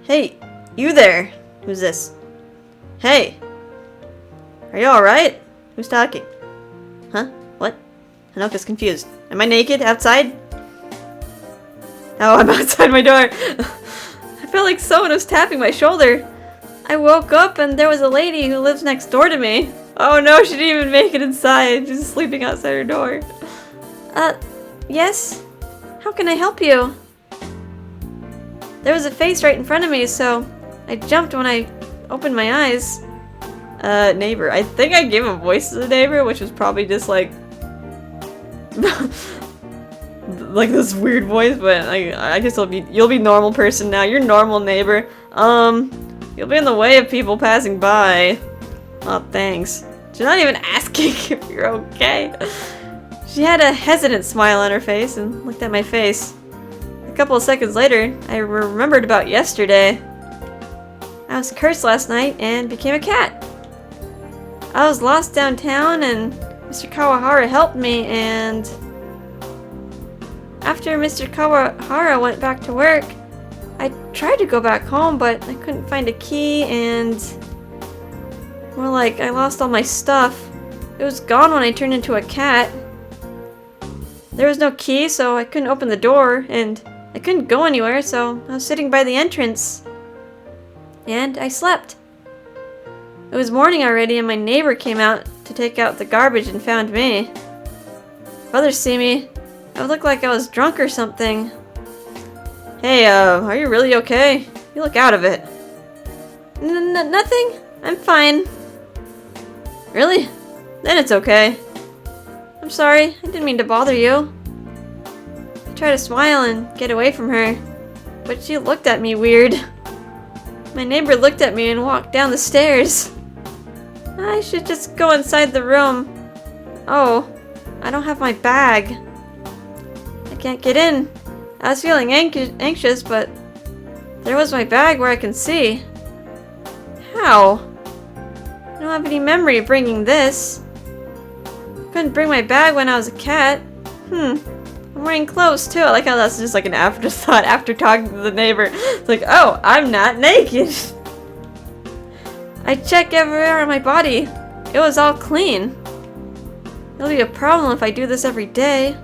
Hey, you there! Who's this? Hey! Are you alright? Who's talking? Huh? What? Honoka's confused. Am I naked? Outside? Oh, I'm outside my door! I felt like someone was tapping my shoulder. I woke up and there was a lady who lives next door to me. Oh no, she didn't even make it inside. She's sleeping outside her door. Yes? How can I help you? There was a face right in front of me, so I jumped when I opened my eyes. Neighbor. I think I gave a voice to the neighbor, which was probably just like like this weird voice, but I guess you'll be normal person now. You're normal, neighbor. You'll be in the way of people passing by. Oh, thanks. She's not even asking if you're okay. She had a hesitant smile on her face and looked at my face. A couple of seconds later, I remembered about yesterday. I was cursed last night and became a cat. I was lost downtown and Mr. Kawahara helped me, and after Mr. Kawahara went back to work, I tried to go back home, but I couldn't find a key, and more like I lost all my stuff. It was gone when I turned into a cat. There was no key, so I couldn't open the door, and I couldn't go anywhere, so I was sitting by the entrance. And I slept. It was morning already, and my neighbor came out to take out the garbage and found me. If others see me, I would look like I was drunk or something. Hey, are you really okay? You look out of it. Nothing. I'm fine. Really? Then it's okay. I'm sorry. I didn't mean to bother you. I tried to smile and get away from her, but she looked at me weird. My neighbor looked at me and walked down the stairs. I should just go inside the room. Oh, I don't have my bag. I can't get in. I was feeling anxious, but there was my bag where I can see. How? I don't have any memory of bringing this. Couldn't bring my bag when I was a cat. I'm wearing clothes too. I like how that's just like an afterthought after talking to the neighbor. It's like, oh, I'm not naked. I checked everywhere on my body. It was all clean. It'll be a problem if I do this every day.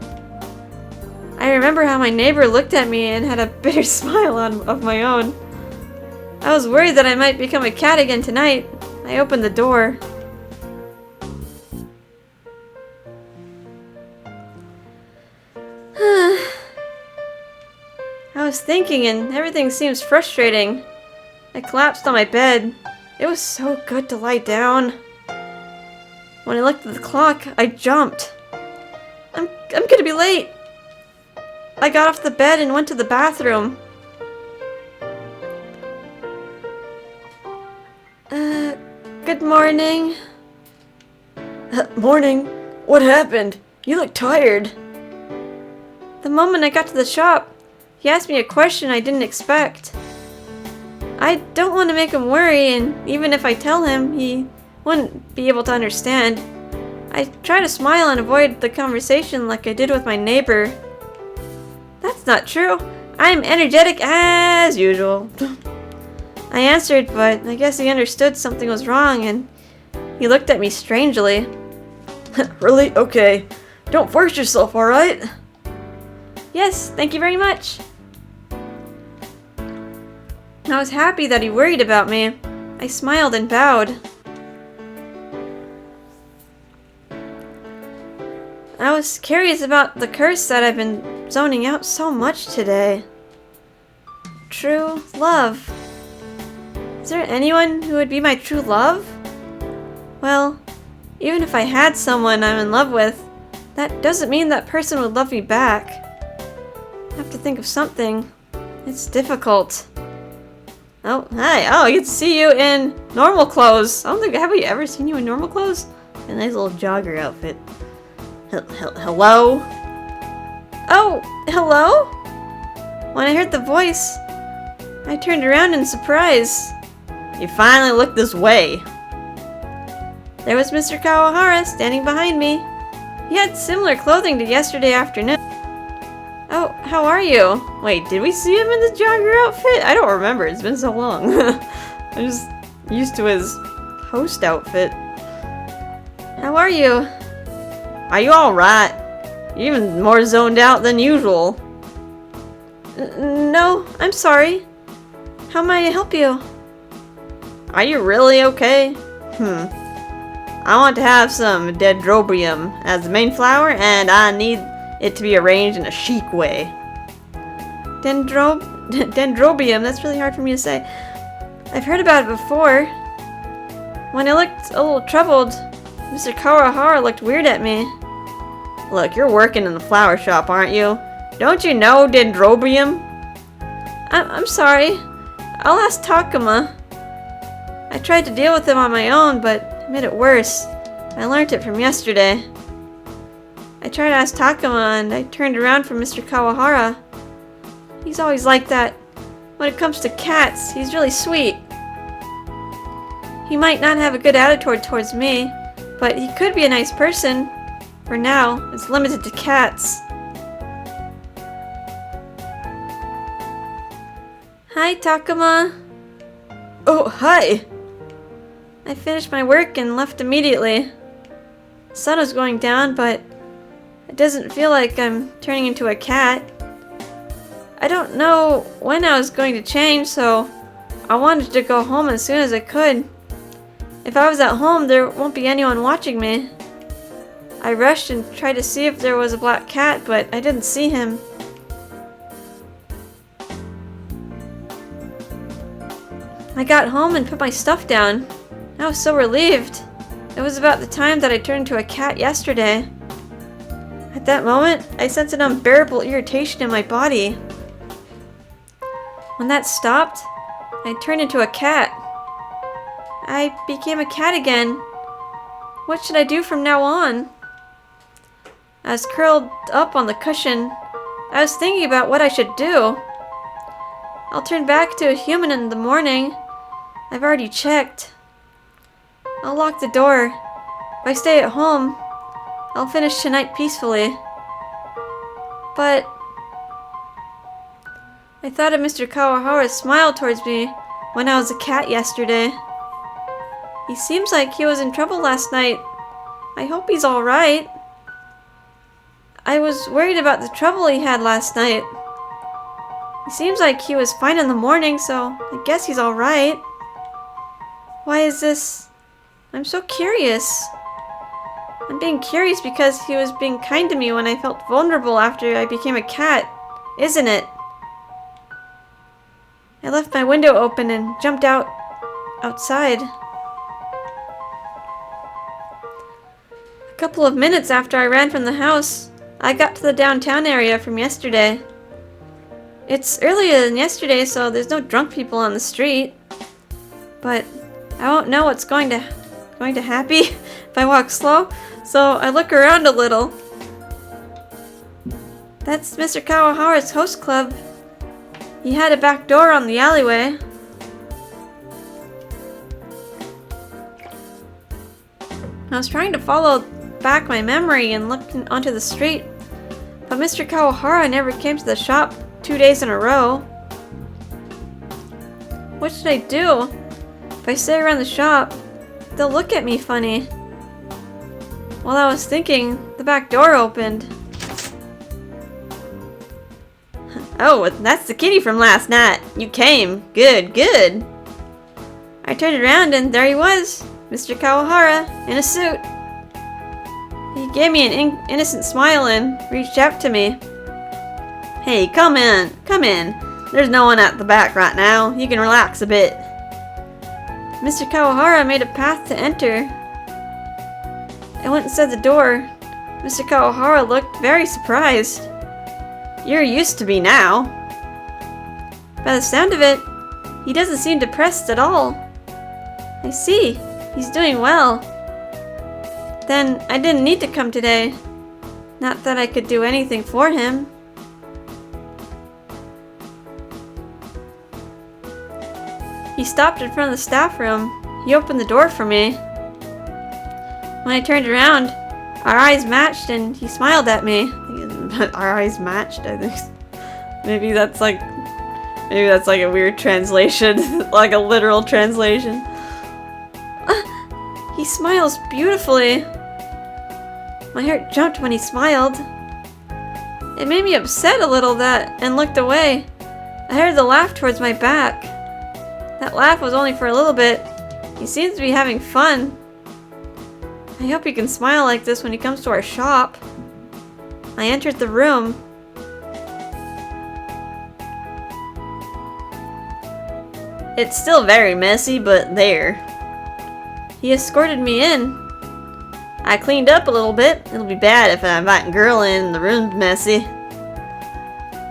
I remember how my neighbor looked at me and had a bitter smile of my own. I was worried that I might become a cat again tonight. I opened the door. I was thinking and everything seems frustrating. I collapsed on my bed. It was so good to lie down. When I looked at the clock, I jumped. I'm gonna be late. I got off the bed and went to the bathroom. Good morning. Morning? What happened? You look tired. The moment I got to the shop, he asked me a question I didn't expect. I don't want to make him worry, and even if I tell him, he wouldn't be able to understand. I try to smile and avoid the conversation like I did with my neighbor. That's not true. I'm energetic as usual. I answered, but I guess he understood something was wrong, and he looked at me strangely. Really? Okay. Don't force yourself, alright? Yes, thank you very much. I was happy that he worried about me. I smiled and bowed. I was curious about the curse that I've been zoning out so much today. True love. Is there anyone who would be my true love? Well, even if I had someone I'm in love with, that doesn't mean that person would love me back. I have to think of something. It's difficult. Oh, hi. Oh, I get to see you in normal clothes. I don't think, have we ever seen you in normal clothes? A nice little jogger outfit. Hello? Oh, hello? When I heard the voice, I turned around in surprise. You finally looked this way. There was Mr. Kawahara standing behind me. He had similar clothing to yesterday afternoon. Oh, how are you? Wait, did we see him in the jogger outfit? I don't remember, it's been so long. I'm just used to his host outfit. How are you? Are you alright? You're even more zoned out than usual. No, I'm sorry. How may I help you? Are you really okay? I want to have some dendrobium as the main flower, and I need it to be arranged in a chic way. Dendrobium, that's really hard for me to say. I've heard about it before. When I looked a little troubled, Mr. Kawahara looked weird at me. Look, you're working in the flower shop, aren't you? Don't you know dendrobium? I'm sorry. I'll ask Takuma. I tried to deal with him on my own, but it made it worse. I learned it from yesterday. I tried to ask Takuma, and I turned around from Mr. Kawahara. He's always like that. When it comes to cats, he's really sweet. He might not have a good attitude towards me, but he could be a nice person. For now, it's limited to cats. Hi, Takuma. Oh, hi. I finished my work and left immediately. The sun was going down, but it doesn't feel like I'm turning into a cat. I don't know when I was going to change, so I wanted to go home as soon as I could. If I was at home, there won't be anyone watching me. I rushed and tried to see if there was a black cat, but I didn't see him. I got home and put my stuff down. I was so relieved. It was about the time that I turned into a cat yesterday. At that moment, I sensed an unbearable irritation in my body. When that stopped, I turned into a cat. I became a cat again. What should I do from now on? I was curled up on the cushion. I was thinking about what I should do. I'll turn back to a human in the morning. I've already checked. I'll lock the door. If I stay at home, I'll finish tonight peacefully. But I thought of Mr. Kawahara's smile towards me when I was a cat yesterday. He seems like he was in trouble last night. I hope he's alright. I was worried about the trouble he had last night. He seems like he was fine in the morning, so I guess he's alright. Why is this? I'm so curious. I'm being curious because he was being kind to me when I felt vulnerable after I became a cat, isn't it? I left my window open and jumped outside. A couple of minutes after I ran from the house, I got to the downtown area from yesterday. It's earlier than yesterday, so there's no drunk people on the street. But I won't know what's going to happen if I walk slow, so I look around a little. That's Mr. Kawahara's host club. He had a back door on the alleyway. I was trying to follow back my memory and look onto the street, but Mr. Kawahara never came to the shop 2 days in a row. What should I do? If I stay around the shop, they'll look at me funny. While I was thinking, the back door opened. Oh, that's the kitty from last night. You came. Good, good. I turned around and there he was, Mr. Kawahara, in a suit. He gave me an innocent smile and reached out to me. Hey, come in, come in. There's no one at the back right now. You can relax a bit. Mr. Kawahara made a path to enter. I went inside the door. Mr. Kawahara looked very surprised. You're used to me now. By the sound of it, he doesn't seem depressed at all. I see. He's doing well. Then I didn't need to come today. Not that I could do anything for him. He stopped in front of the staff room. He opened the door for me. When I turned around, our eyes matched and he smiled at me. our eyes matched, I think. Maybe that's like a weird translation, like a literal translation. He smiles beautifully. My heart jumped when he smiled. It made me upset a little and looked away. I heard the laugh towards my back. That laugh was only for a little bit. He seems to be having fun. I hope he can smile like this when he comes to our shop. I entered the room. It's still very messy, but there. He escorted me in. I cleaned up a little bit. It'll be bad if I invite a girl in and the room's messy.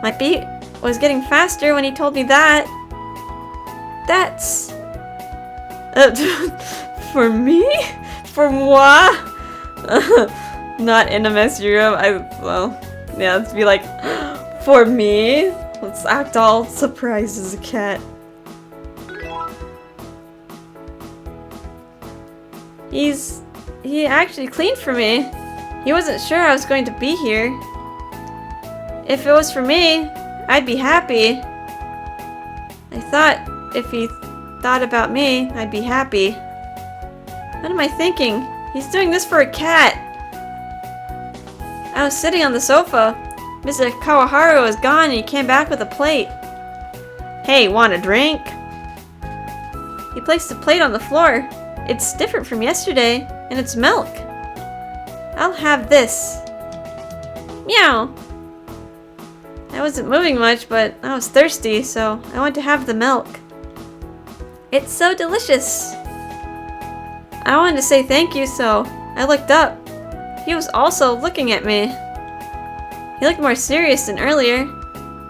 My beat was getting faster when he told me that. That's... for me? For moi? Not in a messy room. Yeah, let's be like, for me? Let's act all surprised as a cat. He actually cleaned for me. He wasn't sure I was going to be here. If it was for me, I'd be happy. I thought if he thought about me, I'd be happy. What am I thinking? He's doing this for a cat. I was sitting on the sofa. Mr. Kawahara was gone and he came back with a plate. Hey, want a drink? He placed the plate on the floor. It's different from yesterday, and it's milk. I'll have this. Meow. I wasn't moving much, but I was thirsty, so I went to have the milk. It's so delicious. I wanted to say thank you, so I looked up. He was also looking at me. He looked more serious than earlier.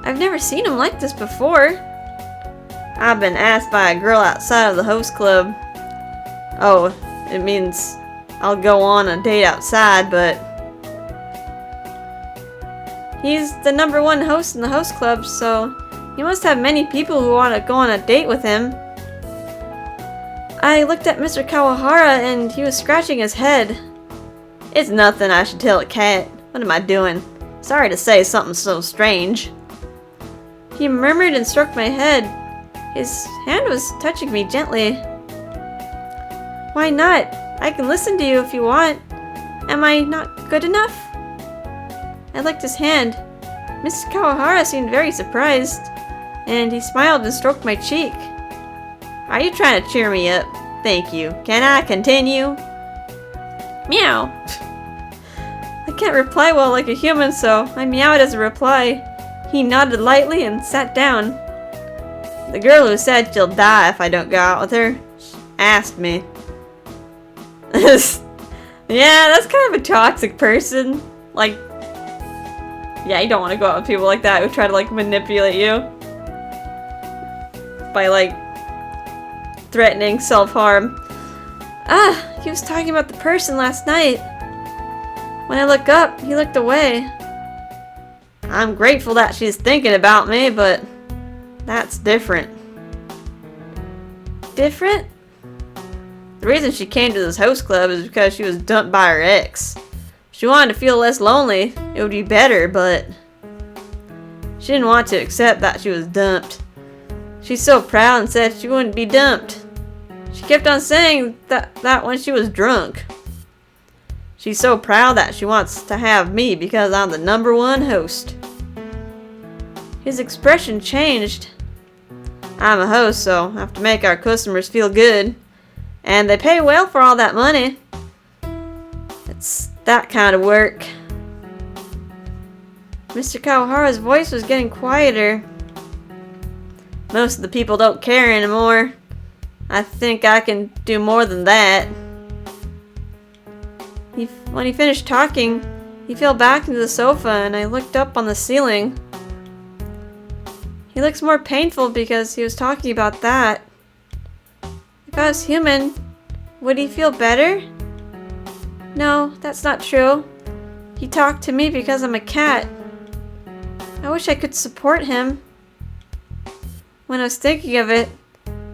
I've never seen him like this before. I've been asked by a girl outside of the host club. Oh, it means I'll go on a date outside, but... He's the #1 host in the host club, so he must have many people who want to go on a date with him. I looked at Mr. Kawahara and he was scratching his head. It's nothing I should tell a cat. What am I doing? Sorry to say something so strange. He murmured and stroked my head. His hand was touching me gently. Why not? I can listen to you if you want. Am I not good enough? I licked his hand. Mr. Kawahara seemed very surprised, and he smiled and stroked my cheek. Are you trying to cheer me up? Thank you. Can I continue? Meow. I can't reply well like a human, so I meowed as a reply. He nodded lightly and sat down. The girl who said she'll die if I don't go out with her asked me. Yeah, that's kind of a toxic person. Like, yeah, you don't want to go out with people like that who try to like manipulate you by like threatening self-harm. He was talking about the person last night. When I looked up, he looked away. I'm grateful that she's thinking about me, but that's different. Different? The reason she came to this host club is because she was dumped by her ex. If she wanted to feel less lonely, it would be better, but she didn't want to accept that she was dumped. She's so proud and said she wouldn't be dumped. She kept on saying that when she was drunk. She's so proud that she wants to have me because I'm the #1 host. His expression changed. I'm a host, so I have to make our customers feel good. And they pay well for all that money. It's that kind of work. Mr. Kawahara's voice was getting quieter. Most of the people don't care anymore. I think I can do more than that. When he finished talking, he fell back into the sofa and I looked up on the ceiling. He looks more painful because he was talking about that. If I was human, would he feel better? No, that's not true. He talked to me because I'm a cat. I wish I could support him. When I was thinking of it,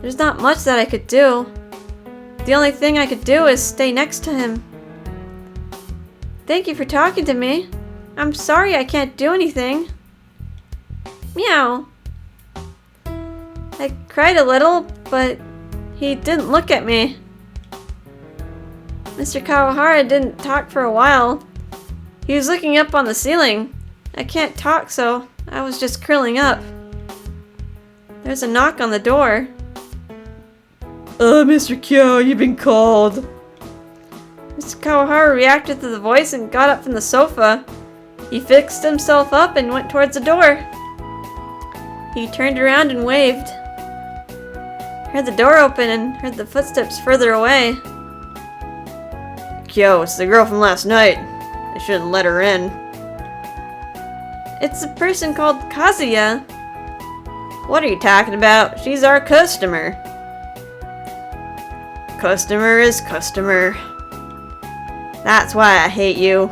there's not much that I could do. The only thing I could do is stay next to him. Thank you for talking to me. I'm sorry I can't do anything. Meow. I cried a little, but he didn't look at me. Mr. Kawahara didn't talk for a while. He was looking up on the ceiling. I can't talk, so I was just curling up. There's a knock on the door. Mr. Kyo, you've been called. Mr. Kawahara reacted to the voice and got up from the sofa. He fixed himself up and went towards the door. He turned around and waved. Heard the door open and heard the footsteps further away. Kyo, it's the girl from last night. I shouldn't let her in. It's a person called Kazuya. What are you talking about? She's our customer. Customer is customer. That's why I hate you.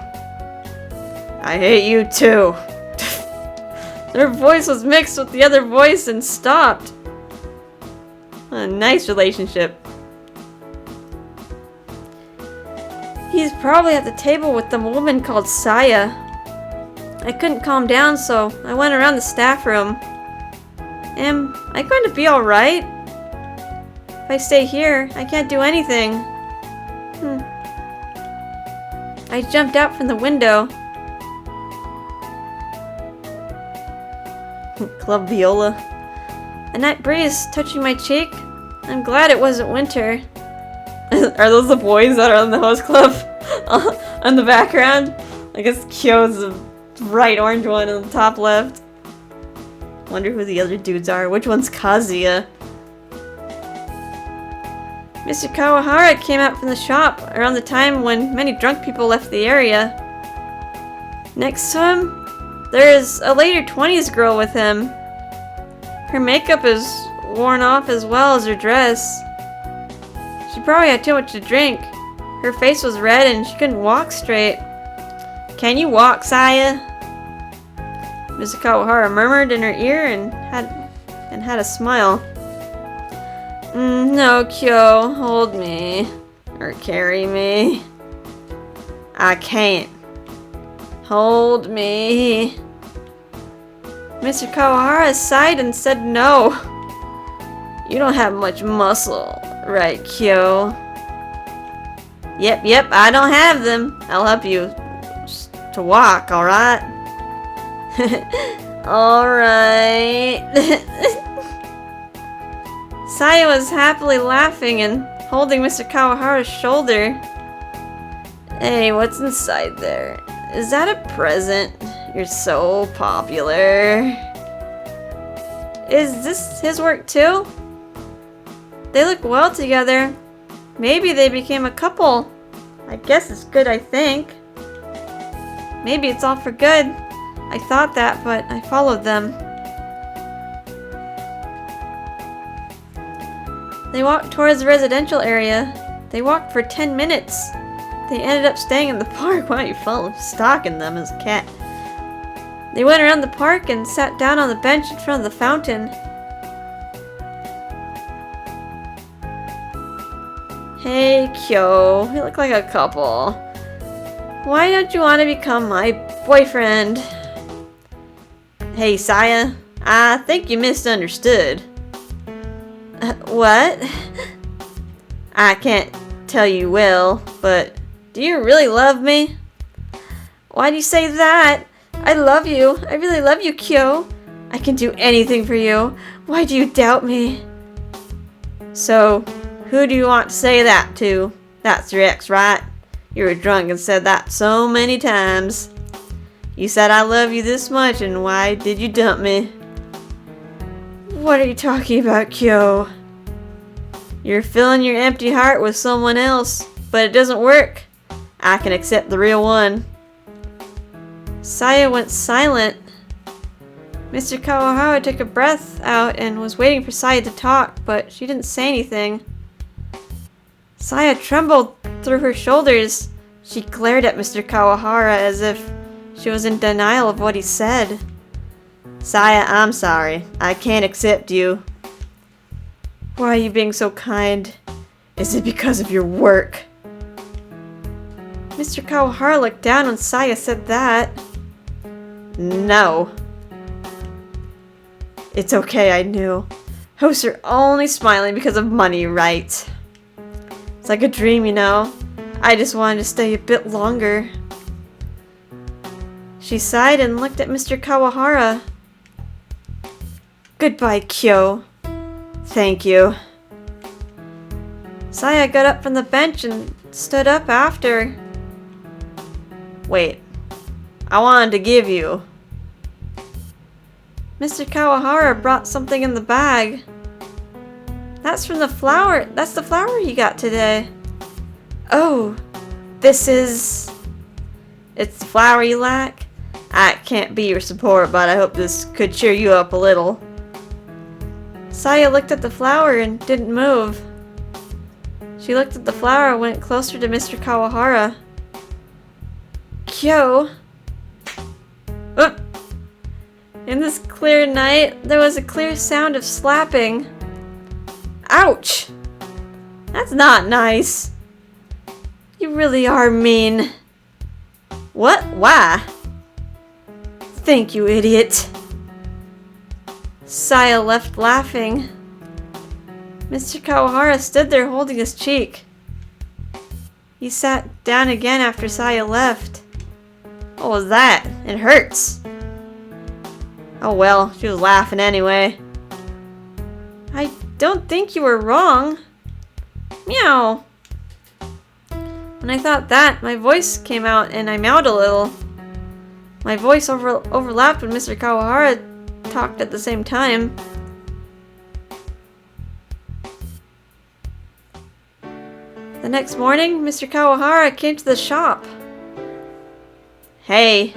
I hate you too. Their voice was mixed with the other voice and stopped. A nice relationship. He's probably at the table with the woman called Saya. I couldn't calm down, so I went around the staff room. Am I going to be alright? If I stay here, I can't do anything. I jumped out from the window. Club Viola. A night breeze touching my cheek. I'm glad it wasn't winter. Are those the boys that are in the host club? On the background? I guess Kyo's the bright orange one on the top left. Wonder who the other dudes are. Which one's Kazuya? Mr. Kawahara came out from the shop around the time when many drunk people left the area. Next to him, there is a later 20s girl with him. Her makeup is worn off as well as her dress. She probably had too much to drink. Her face was red and she couldn't walk straight. Can you walk, Saya? Mr. Kawahara murmured in her ear and had a smile. No, Kyo, hold me. Or carry me. I can't. Hold me. Mr. Kawahara sighed and said no. You don't have much muscle, right, Kyo? Yep, I don't have them. I'll help you to walk, alright? Alright. Saya was happily laughing and holding Mr. Kawahara's shoulder. Hey, what's inside there? Is that a present? You're so popular. Is this his work too? They look well together. Maybe they became a couple. I guess it's good, I think. Maybe it's all for good. I thought that, but I followed them. They walked towards the residential area. They walked for 10 minutes. They ended up staying in the park. Why you follow stalking them as a cat? They went around the park and sat down on the bench in front of the fountain. Hey, Kyo, we look like a couple. Why don't you want to become my boyfriend? Hey, Saya, I think you misunderstood. What? I can't tell you well, but do you really love me? Why do you say that? I love you. I really love you, Kyo. I can do anything for you. Why do you doubt me? So, who do you want to say that to? That's your ex, right? You were drunk and said that so many times. You said I love you this much, and why did you dump me? What are you talking about, Kyo? You're filling your empty heart with someone else, but it doesn't work. I can accept the real one. Saya went silent. Mr. Kawahara took a breath out and was waiting for Saya to talk, but she didn't say anything. Saya trembled through her shoulders. She glared at Mr. Kawahara as if she was in denial of what he said. Saya, I'm sorry. I can't accept you. Why are you being so kind? Is it because of your work? Mr. Kawahara looked down when Saya said that. No. It's okay, I knew. Hosts are only smiling because of money, right? It's like a dream, you know? I just wanted to stay a bit longer. She sighed and looked at Mr. Kawahara. Goodbye, Kyo. Thank you. Saya got up from the bench and stood up after. Wait. I wanted to give you. Mr. Kawahara brought something in the bag. That's from the flower. That's the flower you got today. Oh, this is... It's the flower you lack? I can't be your support, but I hope this could cheer you up a little. Saya looked at the flower and didn't move. She looked at the flower and went closer to Mr. Kawahara. Kyo. Oh. In this clear night, there was a clear sound of slapping. Ouch! That's not nice. You really are mean. What? Why? Thank you, idiot. Saya left laughing. Mr. Kawahara stood there holding his cheek. He sat down again after Saya left. What was that? It hurts. Oh well, she was laughing anyway. I don't think you were wrong. Meow. When I thought that, my voice came out and I meowed a little. My voice overlapped when Mr. Kawahara talked at the same time. The next morning, Mr. Kawahara came to the shop. Hey.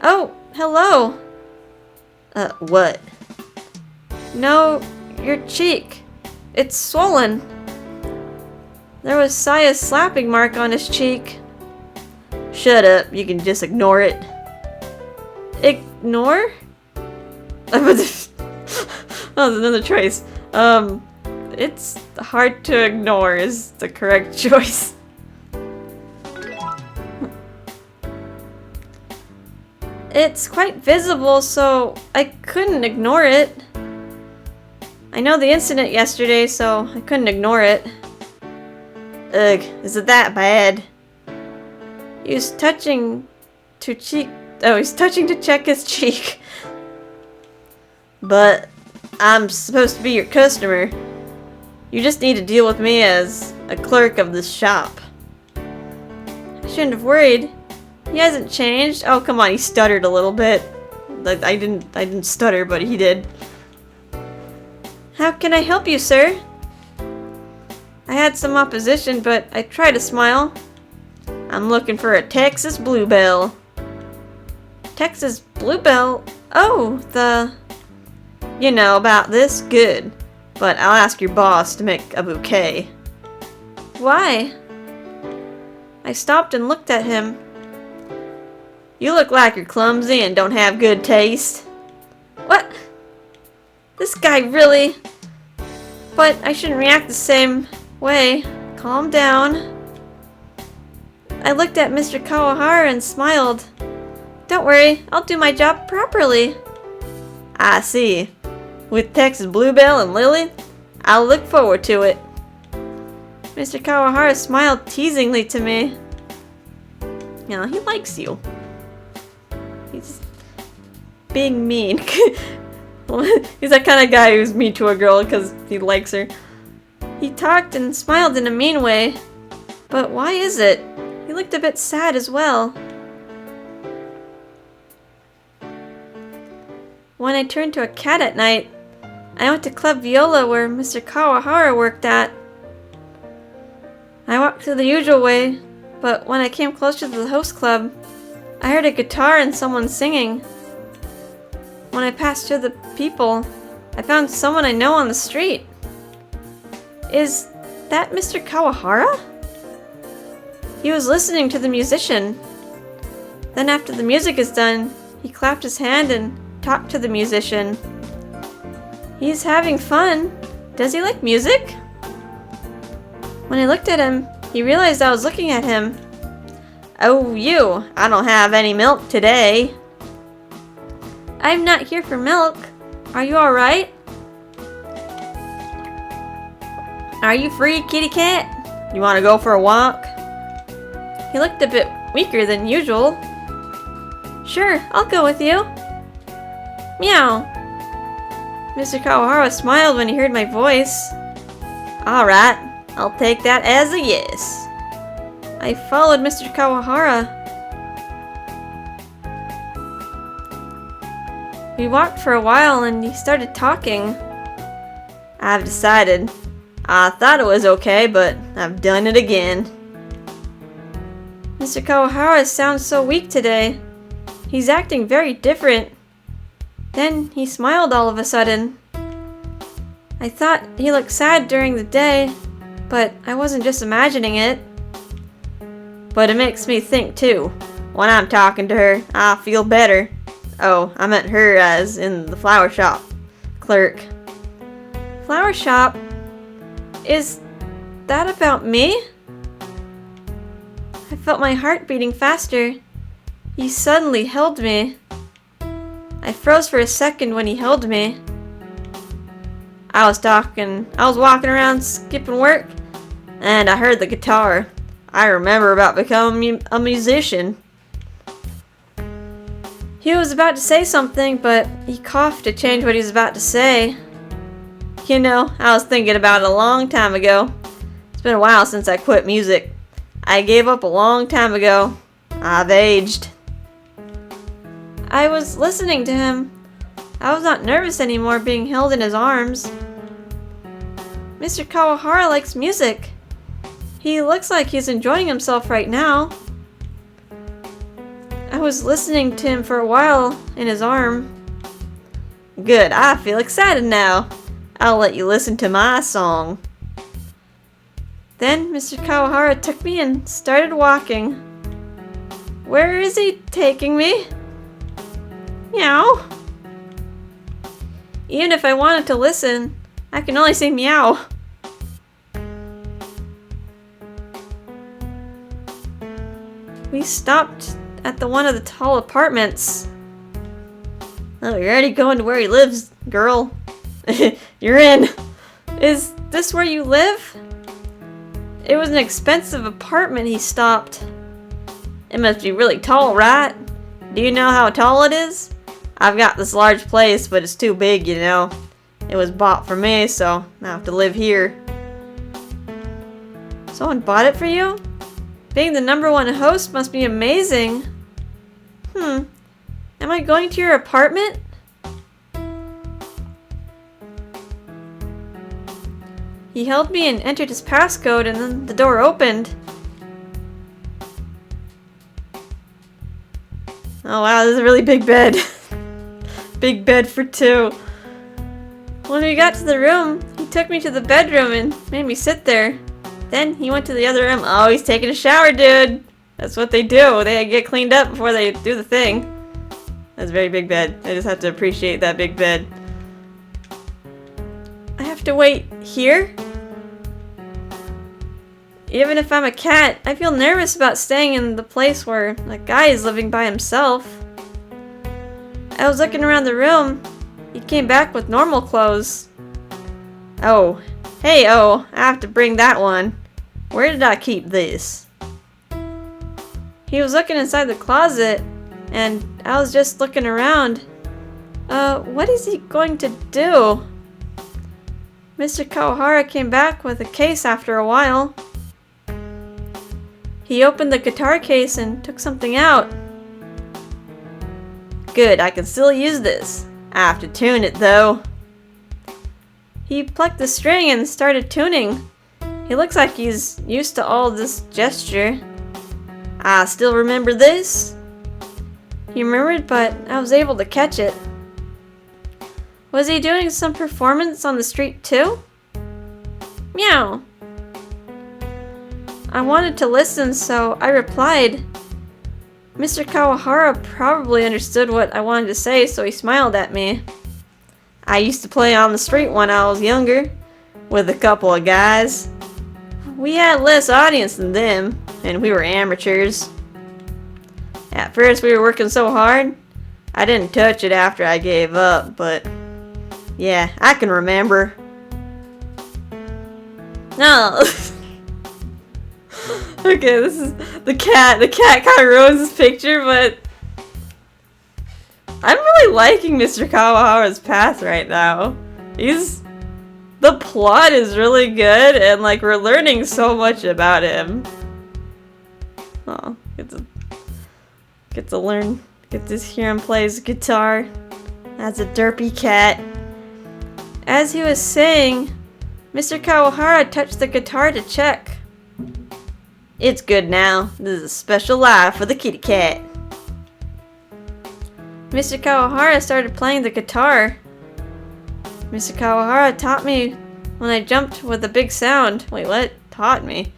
Oh, hello. What? No, your cheek. It's swollen. There was Saya's slapping mark on his cheek. Shut up, you can just ignore it. Ignore? That was another choice. It's hard to ignore is the correct choice. It's quite visible, so I couldn't ignore it. I know the incident yesterday, so I couldn't ignore it. Ugh, is it that bad? He's touching to check his cheek. But I'm supposed to be your customer. You just need to deal with me as a clerk of this shop. I shouldn't have worried. He hasn't changed. Oh, come on, he stuttered a little bit. I didn't stutter, but he did. How can I help you, sir? I had some opposition, but I tried to smile. I'm looking for a Texas Bluebell. Texas Bluebell? Oh, you know about this? Good. But I'll ask your boss to make a bouquet. Why? I stopped and looked at him. You look like you're clumsy and don't have good taste. What? This guy really... But I shouldn't react the same way. Calm down. I looked at Mr. Kawahara and smiled. Don't worry, I'll do my job properly. I see. With Texas Bluebell and Lily, I'll look forward to it. Mr. Kawahara smiled teasingly to me. You know, he likes you. He's being mean. He's that kind of guy who's mean to a girl because he likes her. He talked and smiled in a mean way. But why is it? He looked a bit sad as well. When I turned to a cat at night, I went to Club Viola where Mr. Kawahara worked at. I walked through the usual way, but when I came closer to the host club, I heard a guitar and someone singing. When I passed through the people, I found someone I know on the street. Is that Mr. Kawahara? He was listening to the musician. Then after the music is done, he clapped his hand and talked to the musician. He's having fun. Does he like music? When I looked at him, he realized I was looking at him. Oh, you! I don't have any milk today. I'm not here for milk. Are you alright? Are you free, kitty cat? You want to go for a walk? He looked a bit weaker than usual. Sure, I'll go with you. Meow. Mr. Kawahara smiled when he heard my voice. Alright, I'll take that as a yes. I followed Mr. Kawahara. We walked for a while and he started talking. I've decided. I thought it was okay, but I've done it again. Mr. Kawahara sounds so weak today. He's acting very different. Then he smiled all of a sudden. I thought he looked sad during the day, but I wasn't just imagining it. But it makes me think too. When I'm talking to her, I feel better. Oh, I meant her as in the flower shop. Clerk. Flower shop? Is that about me? I felt my heart beating faster. He suddenly held me. I froze for a second when he held me. I was walking around skipping work, and I heard the guitar. I remember about becoming a musician. He was about to say something, but he coughed to change what he was about to say. You know, I was thinking about it a long time ago. It's been a while since I quit music. I gave up a long time ago. I've aged. I was listening to him. I was not nervous anymore being held in his arms. Mr. Kawahara likes music. He looks like he's enjoying himself right now. I was listening to him for a while in his arm. Good, I feel excited now. I'll let you listen to my song. Then Mr. Kawahara took me and started walking. Where is he taking me? Meow. Even if I wanted to listen, I can only say meow. We stopped at one of the tall apartments. Oh, you're already going to where he lives, girl. You're in. Is this where you live? It was an expensive apartment. He stopped. It must be really tall, right? Do you know how tall it is? I've got this large place, but it's too big, you know. It was bought for me, so I have to live here. Someone bought it for you? Being the #1 host must be amazing. Am I going to your apartment? He held me and entered his passcode, and then the door opened. Oh wow, this is a really big bed. Big bed for two. When we got to the room, he took me to the bedroom and made me sit there. Then he went to the other room. Oh, he's taking a shower, dude. That's what they do. They get cleaned up before they do the thing. That's a very big bed. I just have to appreciate that big bed. I have to wait here? Even if I'm a cat, I feel nervous about staying in the place where a guy is living by himself. I was looking around the room. He came back with normal clothes. Oh, hey, I have to bring that one. Where did I keep this? He was looking inside the closet, and I was just looking around. What is he going to do? Mr. Kawahara came back with a case after a while. He opened the guitar case and took something out. Good, I can still use this. I have to tune it though. He plucked the string and started tuning. He looks like he's used to all this gesture. I still remember this. He remembered, but I was able to catch it. Was he doing some performance on the street too? Meow. I wanted to listen, so I replied. Mr. Kawahara probably understood what I wanted to say, so he smiled at me. I used to play on the street when I was younger, with a couple of guys. We had less audience than them, and we were amateurs. At first we were working so hard, I didn't touch it after I gave up, but yeah, I can remember. No. Okay, this is the cat. The cat kind of ruins this picture, but I'm really liking Mr. Kawahara's path right now. The plot is really good, and like we're learning so much about him. Oh, get to learn. Get to hear him play his guitar as a derpy cat. As he was saying, Mr. Kawahara touched the guitar to check. It's good now. This is a special life for the kitty cat. Mr. Kawahara started playing the guitar. Mr. Kawahara taught me when I jumped with a big sound. Wait, what? Taught me?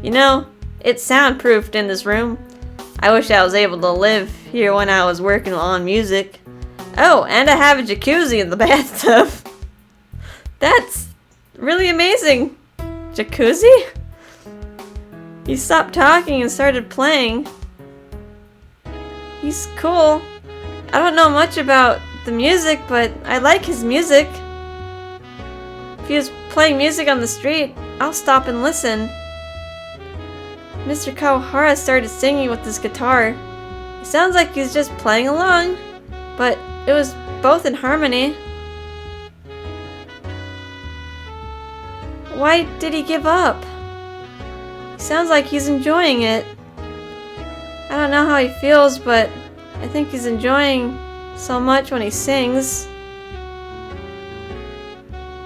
You know, it's soundproofed in this room. I wish I was able to live here when I was working on music. Oh, and I have a jacuzzi in the bathtub. That's really amazing. Jacuzzi? He stopped talking and started playing. He's cool. I don't know much about the music, but I like his music. If he was playing music on the street, I'll stop and listen. Mr. Kawahara started singing with his guitar. It sounds like he's just playing along, but it was both in harmony. Why did he give up? He sounds like he's enjoying it. I don't know how he feels, but I think he's enjoying so much when he sings.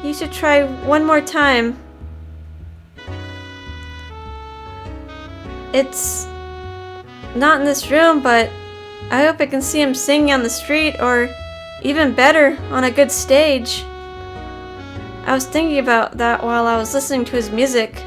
He should try one more time. It's not in this room, but I hope I can see him singing on the street, or even better, on a good stage. I was thinking about that while I was listening to his music.